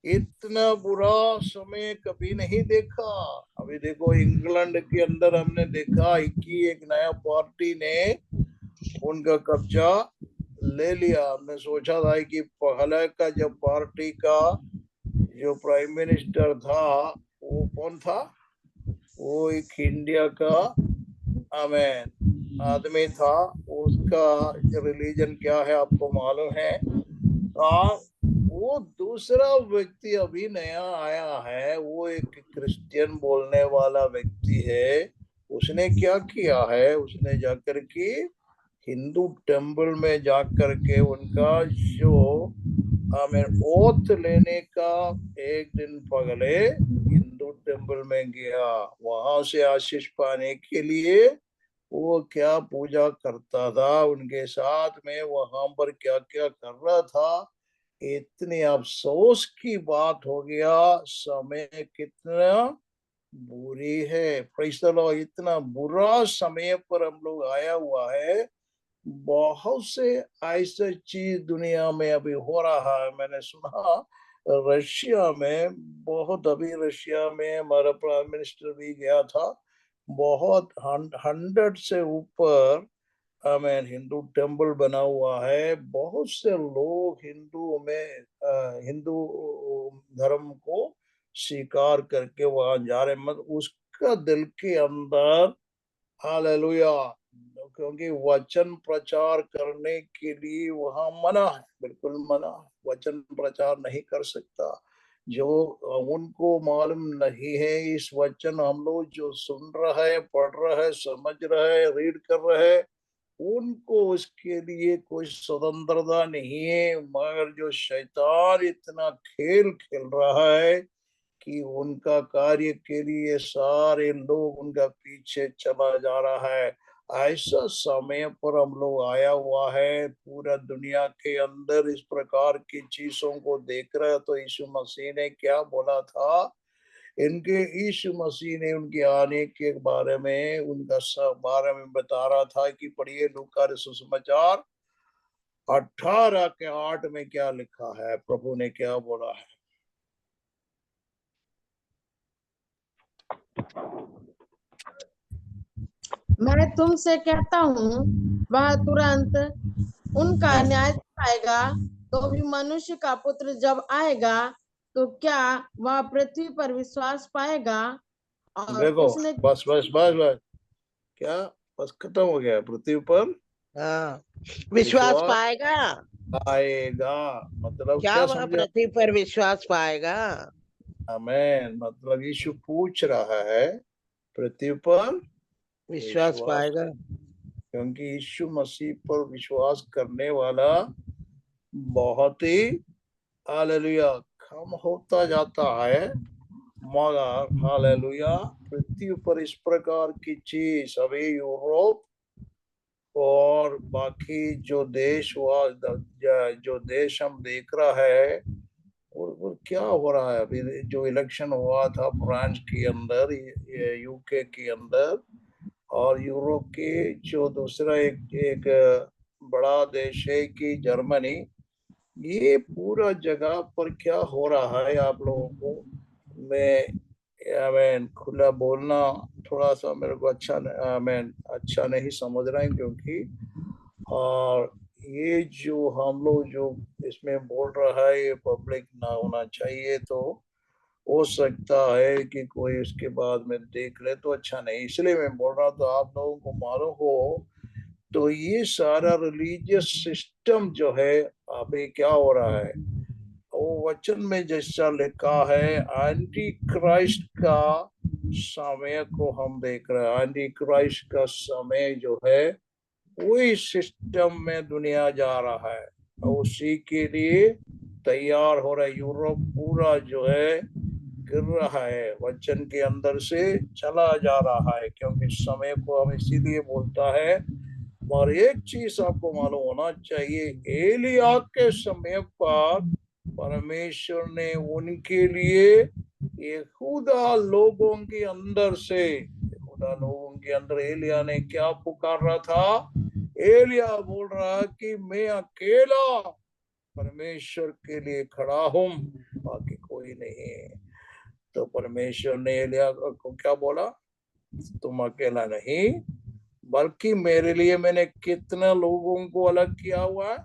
इतना बुरा समय कभी नहीं देखा। अभी देखो, इंग्लैंड के अंदर हमने देखा कि एक नया पार्टी ने उनका कब्जा ले लिया। हमने सोचा था कि पहले का जब पार्टी का जो प्राइम मिनिस्टर था, वो कौन था? वो एक इंडिया का आदमी था। उसका रिलीजन क्या है आपको मालूम है? वो दूसरा व्यक्ति अभी नया आया है, वो एक क्रिश्चियन बोलने वाला व्यक्ति है। उसने क्या किया है? उसने जाकर के हिंदू टेम्पल में जाकर के उनका जो ओथ लेने का एक दिन पहले हिंदू टेम्पल में गया। वहां से आशीष पाने के लिए वो क्या पूजा करता था, उनके साथ में वहां पर क्या क्या कर रहा था। इतनी अफसोस की बात हो गया। समय कितना बुरी है। Praise the Lord. इतना बुरा समय पर हम लोग आया हुआ है। बहुत से ऐसे चीज दुनिया में अभी हो रहा है। मैंने सुना रशिया में बहुत, अभी रशिया में हमारा प्राइम मिनिस्टर भी गया था। बहुत 100 से ऊपर आमेन, हिंदू टेम्पल बना हुआ है। बहुत से लोग हिंदुओं में हिंदू धर्म को स्वीकार करके वहां जा रहे, मत उसका दिल के अंदर हालेलुया, क्योंकि वचन प्रचार करने के लिए वहां मना है, बिल्कुल मना है। वचन प्रचार नहीं कर सकता जो उनको मालूम नहीं है। इस वचन हम लोग जो सुन रहे हैं, पढ़ रहे हैं, समझ रहे हैं, रीड कर रहे हैं, उनको उसके लिए कोई स्वतंत्रता नहीं है। मगर जो शैतान इतना खेल खेल रहा है कि उनका कार्य के लिए सारे लोग उनका पीछे चला जा रहा है। ऐसा समय पर हम लोग आया हुआ है, पूरा दुनिया के अंदर इस प्रकार की चीजों को देख रहे हैं। तो यीशु मसीह ने क्या बोला था, इनके यीशु मसीह ने उनके आने के बारे में, उनका सब बारे में बता रहा था कि पढ़िए लूका सुसमाचार 18 के 8 में क्या लिखा है, प्रभु ने क्या बोला है। मैं तुमसे कहता हूँ वह तुरंत उनका न्याय दिखाएगा। तो भी मनुष्य का पुत्र जब आएगा तो क्या वह पृथ्वी पर विश्वास पाएगा? और देखो, उसने बस बस बस बस, क्या बस खत्म हो गया, पृथ्वी पर हाँ, विश्वास विश्वास पाएगा। आएगा, मतलब क्या क्या वह समझा। पृथ्वी पर विश्वास पाएगा? आमेन, मतलब यीशु पूछ रहा है पृथ्वी पर विश्वास विश्वास, पाएगा। क्योंकि यीशु मसीह पर विश्वास करने वाला बहुत ही हालेलुया कम होता जाता है। मगर हालेलुया पृथ्वी पर इस प्रकार की चीज अभी यूरोप और बाकी जो देश हुआ, जो देश हम देख रहा है, वो क्या हो रहा है। अभी जो इलेक्शन हुआ था फ्रांस के अंदर, यूके के अंदर, और यूरोप के जो दूसरा एक एक बड़ा देश है कि जर्मनी, ये पूरा जगह पर क्या हो रहा है आप लोगों को मैं खुला बोलना थोड़ा सा मेरे को मैं अच्छा नहीं समझ रहा हूँ, क्योंकि और ये जो हम लोग जो इसमें बोल रहा है ये पब्लिक ना होना चाहिए। तो हो सकता है कि कोई उसके बाद में देख ले तो अच्छा नहीं, इसलिए मैं बोल रहा हूँ। तो आप लोगों को मालूम हो, तो ये सारा रिलीजियस सिस्टम जो है अभी क्या हो रहा है, वो वचन में जैसा लिखा है, एंटी क्राइस्ट का समय को हम देख रहे हैं। एंटी क्राइस्ट का समय जो है वही सिस्टम में दुनिया जा रहा है, उसी के लिए तैयार हो रहा है। यूरोप पूरा जो है गिर रहा है, वचन के अंदर से चला जा रहा है, क्योंकि समय को हम इसीलिए बोलता है। और एक चीज आपको मालूम होना चाहिए, एलिया के समय पर परमेश्वर ने उनके लिए यहूदा लोगों के अंदर से, यहूदा लोगों के अंदर एलिया ने क्या पुकार रहा था, एलिया बोल रहा कि मैं अकेला परमेश्वर के लिए खड़ा हूं, बाकी कोई नहीं है। तो परमेश्वर ने एलिया को क्या बोला, तुम अकेला नहीं, बल्कि मेरे लिए मैंने कितना लोगों को अलग किया हुआ है।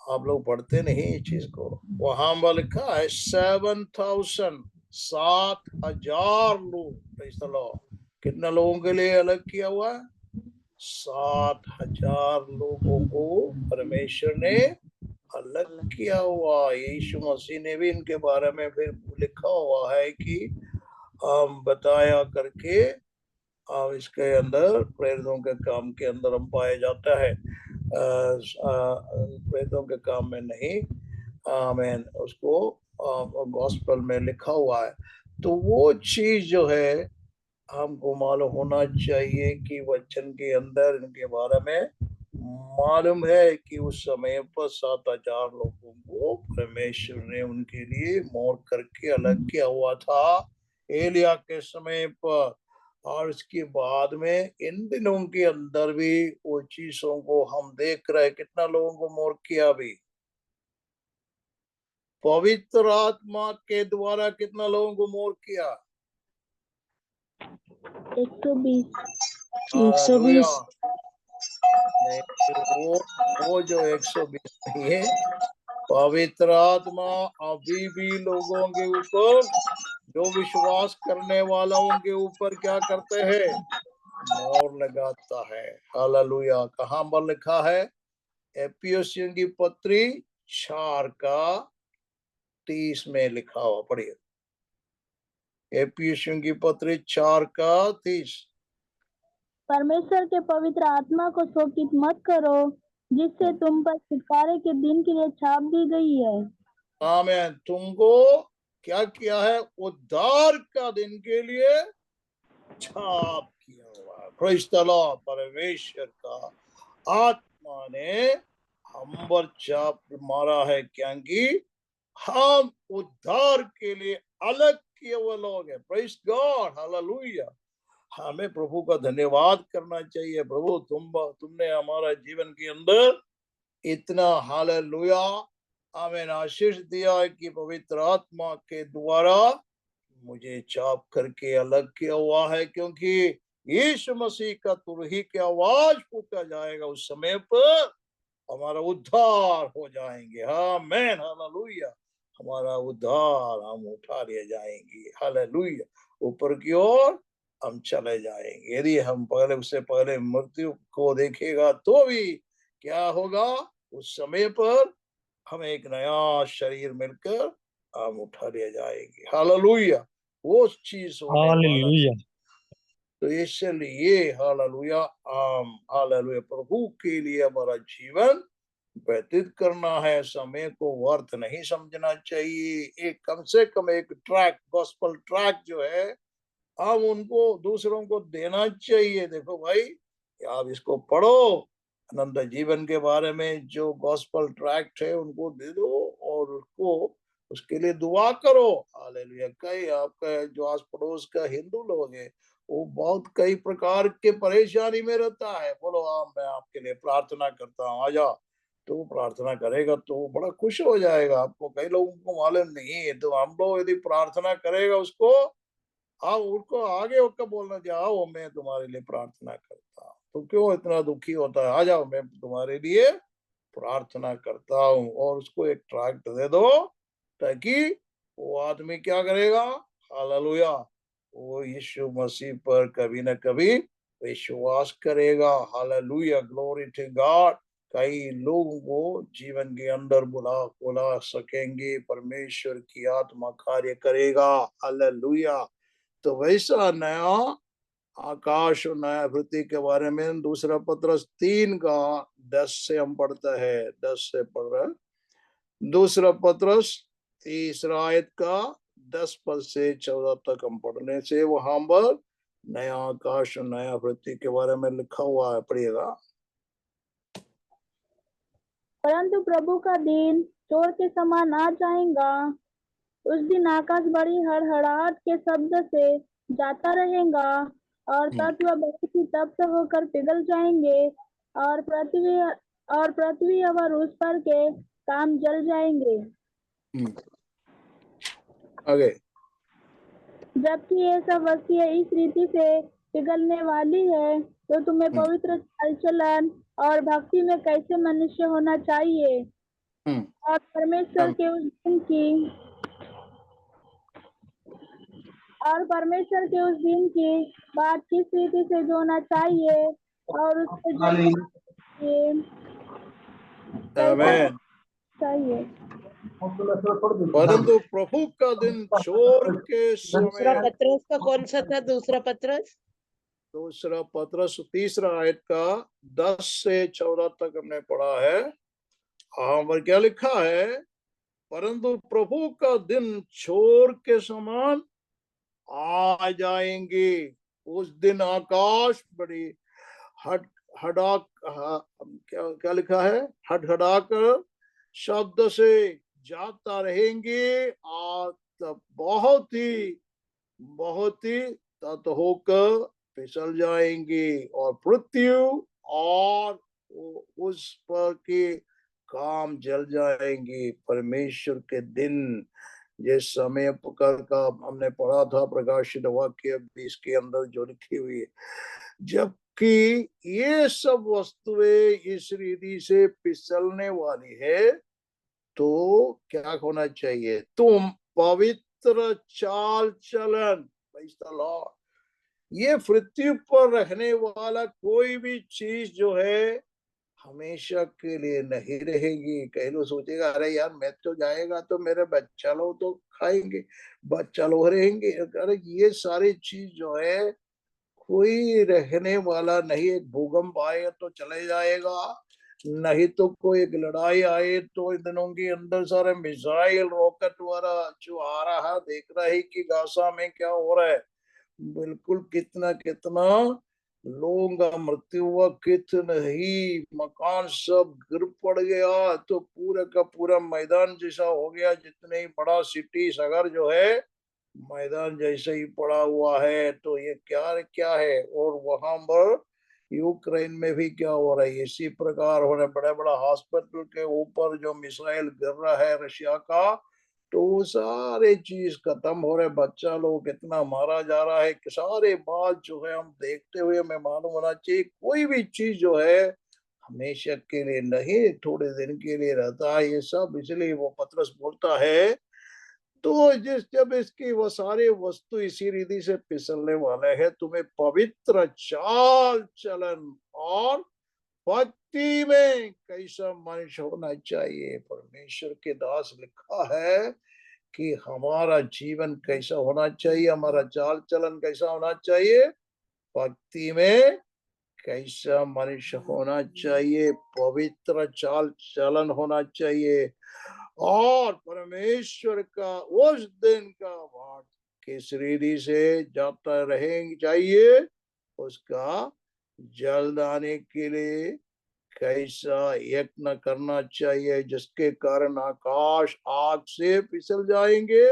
आप लोग पढ़ते नहीं इस चीज को, वहां पर लिखा है 7,000 7,000 लोग, कितना लोगों के लिए अलग किया हुआ है, 7,000 लोगों को परमेश्वर ने अलग किया हुआ। यीशु मसीह ने भी इनके बारे में फिर लिखा हुआ है कि बताया करके इसके अंदर प्रेरितों के काम के अंदर हम पाए जाता है, प्रेरितों के काम में नहीं, आमेन, उसको गॉस्पेल में लिखा हुआ है। तो वो चीज जो है हमको मालूम होना चाहिए कि वचन के अंदर इनके बारे में मालूम है कि उस समय पर 7,000 लोगों को परमेश्वर ने उनके लिए मोर करके अलग किया हुआ था एलिया के समय पर। और इसके बाद में इन दिनों के अंदर भी वो चीजों को हम देख रहे हैं, कितना लोगों को मोर किया भी पवित्र आत्मा के द्वारा, कितना लोगों को मोर किया, 120। 120। हालेलुया। नहीं, वो जो 120 नहीं है, पवित्र आत्मा अभी भी लोगों के ऊपर, जो विश्वास करने वालों के ऊपर क्या करते हैं? मोहर लगाता है। हालेलुया। कहाँ पर लिखा है? एफिसियों की पत्री 4:30 में लिखा हुआ, पढ़िए। एफिसियों की पत्री 4:30। परमेश्वर के पवित्र आत्मा को शोकित मत करो, जिससे तुम पर छुटकारे के दिन के लिए छाप दी गई है। आमीन। तुमको क्या किया है? उद्धार का दिन के लिए छाप किया हुआ है। Praise the Lord. परमेश्वर का आत्मा ने हम पर छाप मारा है, क्योंकि हम उद्धार के लिए अलग किए हुए लोग हैं। Praise God. हालेलुया। हमें प्रभु का धन्यवाद करना चाहिए। प्रभु तुमने हमारा जीवन के अंदर इतना, हालेलुया, आमीन, आशीष दिया है कि पवित्र आत्मा के द्वारा मुझे छाप करके अलग किया हुआ है, क्योंकि यीशु मसीह का तुरही की आवाज फूका जाएगा, उस समय पर हमारा उद्धार हो जाएंगे। आमीन। हालेलुया। हमारा उद्धार, हम उठा लिए जाएंगे। हालेलुया। ऊपर की ओर हम चले जाएंगे। यदि हम पहले, उससे पहले मृत्यु को देखेगा तो भी क्या होगा? उस समय पर हमें एक नया शरीर मिलकर हम उठा लिए जाएंगे। हालेलुया। वो चीज होने वाला। हालेलुया। तो इसलिए हालेलुया, हालेलुया, प्रभु के लिए हमारा जीवन व्यतीत करना है। समय को व्यर्थ नहीं समझना चाहिए। एक कम से कम एक ट्रैक, गॉस्पल ट्रैक जो है, हम उनको, दूसरों को देना चाहिए। देखो भाई, आप इसको पढ़ो, अनंत जीवन के बारे में जो गॉस्पल ट्रैक्ट है उनको दे दो, और उसको, उसके लिए दुआ करो। हालेलुया। कई आपका जो आस पड़ोस का हिंदू लोग है, वो बहुत कई प्रकार के परेशानी में रहता है। बोलो मैं आपके लिए प्रार्थना करता हूँ, आ जाओ। तो वो प्रार्थना करेगा तो वो बड़ा खुश हो जाएगा। आपको, कई लोगों को मालूम नहीं है, तो हम लोग यदि प्रार्थना करेगा उसको, हाँ, उनको आगे होकर बोलना, जाओ मैं तुम्हारे लिए प्रार्थना करता हूँ। तो क्यों इतना दुखी होता है? आ जाओ, मैं तुम्हारे लिए प्रार्थना करता हूँ। और उसको एक ट्रैक्ट दे दो, ताकि वो आदमी क्या करेगा? हालेलुया, वो यीशु मसीह पर कभी न कभी विश्वास करेगा। हालेलुया। Glory to God. कई लोगों को जीवन के अंदर बुला सकेंगे। परमेश्वर की आत्मा कार्य करेगा। हालेलुया। तो वैसा नया आकाश और नया पृथ्वी के बारे में दूसरा पत्रस 3:10 से हम पढ़ते हैं। 10 से पढ़ रहे हैं। दूसरा पत्रस 3 का 10 पद से 14 तक हम पढ़ने से वहां पर नया आकाश और नया पृथ्वी के बारे में लिखा हुआ है। पढ़िएगा। परंतु प्रभु का दिन चोर के समान आ जाएगा। उस दिन आकाश बड़ी हड़हड़ाहट के शब्द से जाता रहेगा, और तत्व बहुत ही तप्त होकर पिघल जाएंगे, और पृथ्वी और उस पर के काम जल जाएंगे। आगे। जबकि ये सब वस्तुएं इस रीति से पिघलने वाली है, तो तुम्हें पवित्र चाल चलन और भक्ति में कैसे मनुष्य होना चाहिए, और परमेश्वर के उस दिन की बात किस रीति से जोना चाहिए, और उसके आमीन। चाहिए। परंतु प्रभु का दिन चोर के दूसरा समय। पत्रस का कौन सा था? दूसरा पत्रस दूसरा पत्रस 3 का 10 से 14 तक हमने पढ़ा है। हाँ, पर क्या लिखा है? परंतु प्रभु का दिन चोर के समान आ जाएंगे। उस दिन आकाश बड़ी हट हड़ाक क्या क्या लिखा है? हड़हड़ाकर शब्द से जाता रहेंगे, और तब बहुत ही तत होकर फिसल जाएंगे, और पृथ्वी और उस पर के काम जल जाएंगे। परमेश्वर के दिन जिस समय का हमने पढ़ा था प्रकाशित वाक्य 20 के अंदर जो लिखी हुई है, जबकि ये सब वस्तुएं इस रीति से फिसलने वाली है, तो क्या होना चाहिए? तुम पवित्र चाल चलन, ये पृथ्वी पर रहने वाला कोई भी चीज जो है हमेशा के लिए नहीं रहेगी। कई लोग सोचेगा अरे यार मैं तो जाएगा तो मेरे बच्चा लोग तो खाएंगे, बच्चा लोग रहेंगे। अरे ये सारी चीज जो है कोई रहने वाला नहीं। एक भूकंप आए तो चले जाएगा, नहीं तो कोई एक लड़ाई आए तो इन दिनों के अंदर सारे मिसाइल रॉकेट वगैरह जो आ रहा है, देख रहा है कि गाजा में क्या हो रहा है। बिल्कुल कितना कितना लोगों का मृत्यु हुआ, कितना ही मकान सब गिर पड़ गया, तो पूरे का पूरा मैदान जैसा हो गया। जितने ही बड़ा सिटी शहर जो है मैदान जैसे ही पड़ा हुआ है। तो ये क्या क्या है। और वहां पर यूक्रेन में भी क्या हो रहा है, इसी प्रकार हो रहा है। बड़ा बड़ा हॉस्पिटल के ऊपर जो मिसाइल गिर रहा है रशिया का, तो सारे चीज खत्म हो रहे। बच्चा लोग कितना मारा जा रहा है। सारे बात जो है हम देखते हुए हमें मालूम होना चाहिए कोई भी चीज जो है हमेशा के लिए नहीं, थोड़े दिन के लिए रहता है ये सब। इसलिए वो पतरस बोलता है, तो जब इसकी वो सारे वस्तु इसी रीति से फिसलने वाले हैं, तुम्हें पवित्र चाल चलन और भक्ति में कैसा मनुष्य होना चाहिए। परमेश्वर के दास लिखा है कि हमारा जीवन कैसा होना चाहिए, हमारा चाल चलन कैसा होना चाहिए, भक्ति में कैसा मनुष्य होना चाहिए, पवित्र चाल चलन होना चाहिए। और परमेश्वर का उस दिन का वाद किस रीति से जाता रहेंगे चाहिए, उसका जल्द आने के लिए कैसा यत्न करना चाहिए, जिसके कारण आकाश आग से फिसल जाएंगे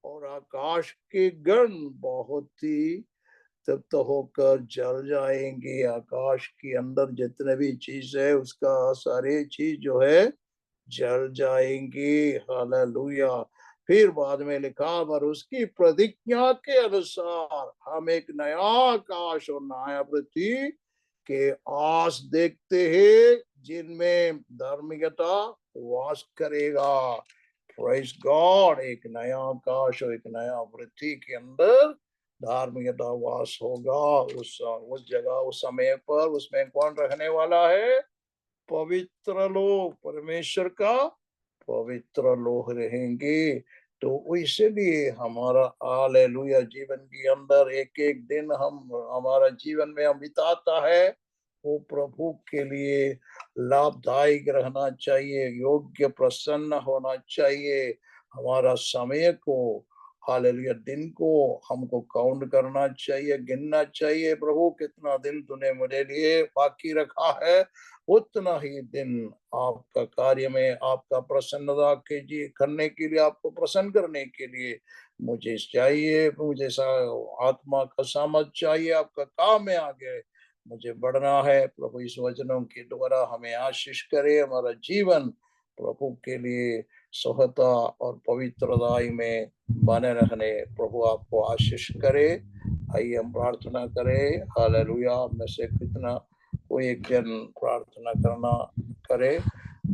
और आकाश के गण बहुत ही तृप्त होकर जल जाएंगे। आकाश के अंदर जितने भी चीज है उसका सारे चीज जो है जल जाएंगे। हालेलुया। फिर बाद में लिखा, पर उसकी प्रतिज्ञा के अनुसार हम एक नया आकाश और नया पृथ्वी के आस देखते हैं, जिनमें धार्मिकता वास करेगा। Praise God. एक नया आकाश और एक नया पृथ्वी के अंदर धार्मिकता वास होगा। उस जगह उस समय पर उसमें कौन रहने वाला है? पवित्र लोग, परमेश्वर का पवित्र लोग रहेंगे। तो इसलिए हमारा हालेलुया जीवन के अंदर एक एक दिन हमारा जीवन में हम बिताता है, वो प्रभु के लिए लाभदायक रहना चाहिए, योग्य प्रसन्न होना चाहिए। हमारा समय को, हालेलुया, दिन को हमको काउंट करना चाहिए, गिनना चाहिए। प्रभु कितना दिन तूने मेरे लिए बाकी रखा है, उतना ही दिन आपका कार्य में आपका प्रसन्नता कीजिए करने के लिए, आपको प्रसन्न करने के लिए मुझे चाहिए। मुझे आत्मा का सामर्थ चाहिए। आपका काम में आगे मुझे बढ़ना है। प्रभु इस वचनों के द्वारा हमें आशीष करे। हमारा जीवन प्रभु के लिए सहता और पवित्रताई में बने रहने प्रभु आपको आशीष करे। आइए हम प्रार्थना करें। हालेलुया। में से कितना कोई एक जन प्रार्थना करना करे।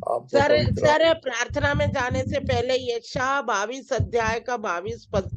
आप सर प्रार्थना में जाने से पहले यशायाह 22 अध्याय का 22 पद